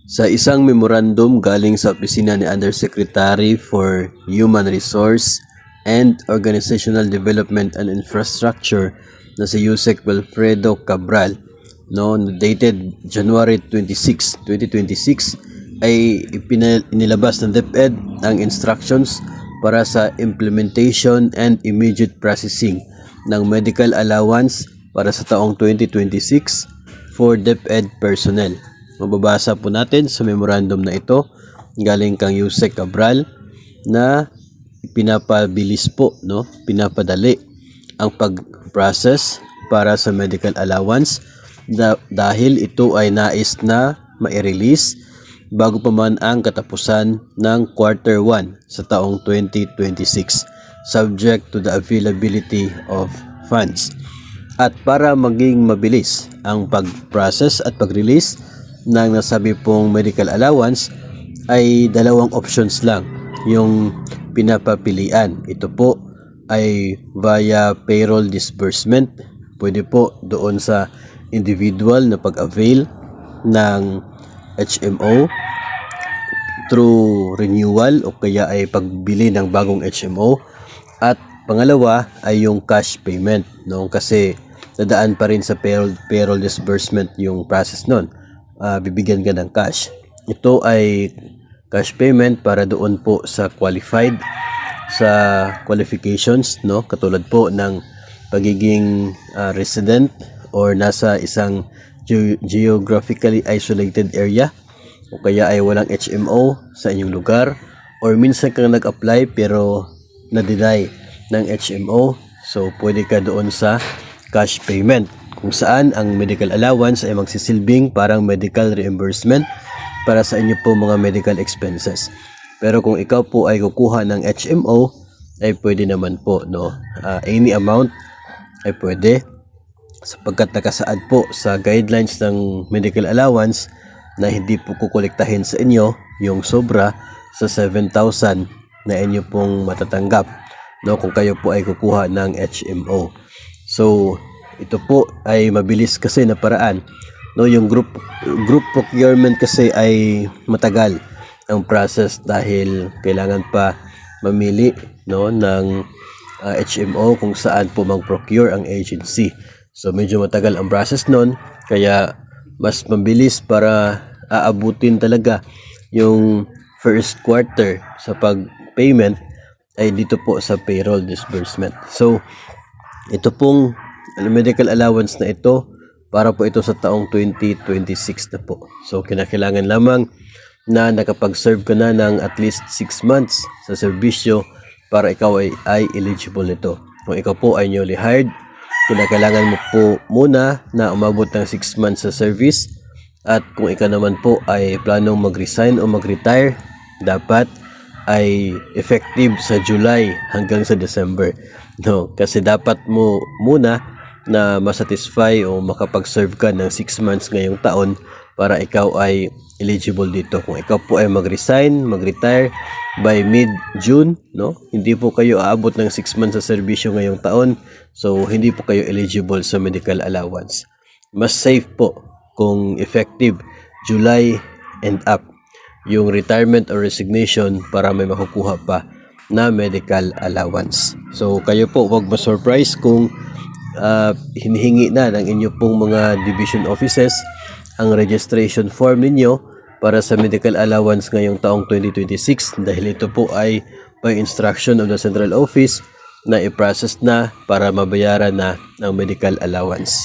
Sa isang memorandum galing sa opisina ni Undersecretary for Human Resource and Organizational Development and Infrastructure na si Yusek Wilfredo Cabral, dated January 26, 2026, ay inilabas ng DepEd ang instructions para sa implementation and immediate processing ng medical allowance para sa taong 2026 for DepEd personnel. Mababasa po natin sa memorandum na ito galing kang Yusek Cabral na pinapabilis po, pinapadali ang pag-process para sa medical allowance dahil ito ay nais na mai-release bago pa man ang katapusan ng quarter 1 sa taong 2026, subject to the availability of funds. At para maging mabilis ang pag-process at pag-release ng nasabi pong medical allowance ay dalawang options lang yung pinapapilian. Ito po ay via payroll disbursement. Pwede po doon sa individual na pag-avail ng HMO through renewal o kaya ay pagbili ng bagong HMO. At pangalawa ay yung cash payment, kasi dadaan pa rin sa payroll disbursement yung process nun. Bibigyan ka ng cash. Ito ay cash payment para doon po sa qualified sa qualifications, katulad po ng pagiging resident or nasa isang geographically isolated area o kaya ay walang HMO sa inyong lugar, or minsan kang nag-apply pero na-deny ng HMO, so pwede ka doon sa cash payment, kung saan ang medical allowance ay magsisilbing parang medical reimbursement para sa inyo po mga medical expenses. Pero kung ikaw po ay kukuha ng HMO, ay pwede naman po, any amount ay pwede, sapagkat nakasaad po sa guidelines ng medical allowance na hindi po kukolektahin sa inyo yung sobra sa 7,000 na inyo pong matatanggap, kung kayo po ay kukuha ng HMO. So ito po ay mabilis kasi na paraan, yung group procurement kasi ay matagal ang process dahil kailangan pa mamili ng HMO kung saan po mag-procure ang agency. So medyo matagal ang process nun, kaya mas mabilis para aabutin talaga yung first quarter sa pag-payment ay dito po sa payroll disbursement. So ito pong medical allowance na ito para po ito sa taong 2026 na po. So kinakailangan lamang na nakapag-serve ka na ng at least 6 months sa serbisyo para ikaw ay eligible nito. Kung ikaw po ay newly hired, kinakailangan mo po muna na umabot ng 6 months sa service. At kung ikaw naman po ay planong mag-resign o mag-retire, dapat ay effective sa July hanggang sa December. Kasi dapat mo muna na masatisfy o makapag-serve ka ng 6 months ngayong taon para ikaw ay eligible dito. Kung ikaw po ay mag-resign, mag-retire by mid-June, hindi po kayo aabot ng 6 months sa serbisyo ngayong taon, so hindi po kayo eligible sa medical allowance. Mas safe po kung effective July and up yung retirement or resignation para may makukuha pa na medical allowance. So kayo po huwag ma-surprise kung hinihingi na ng inyo pong mga division offices ang registration form ninyo para sa medical allowance ngayong taong 2026 dahil ito po ay by instruction of the central office na i-process na para mabayaran na ang medical allowance.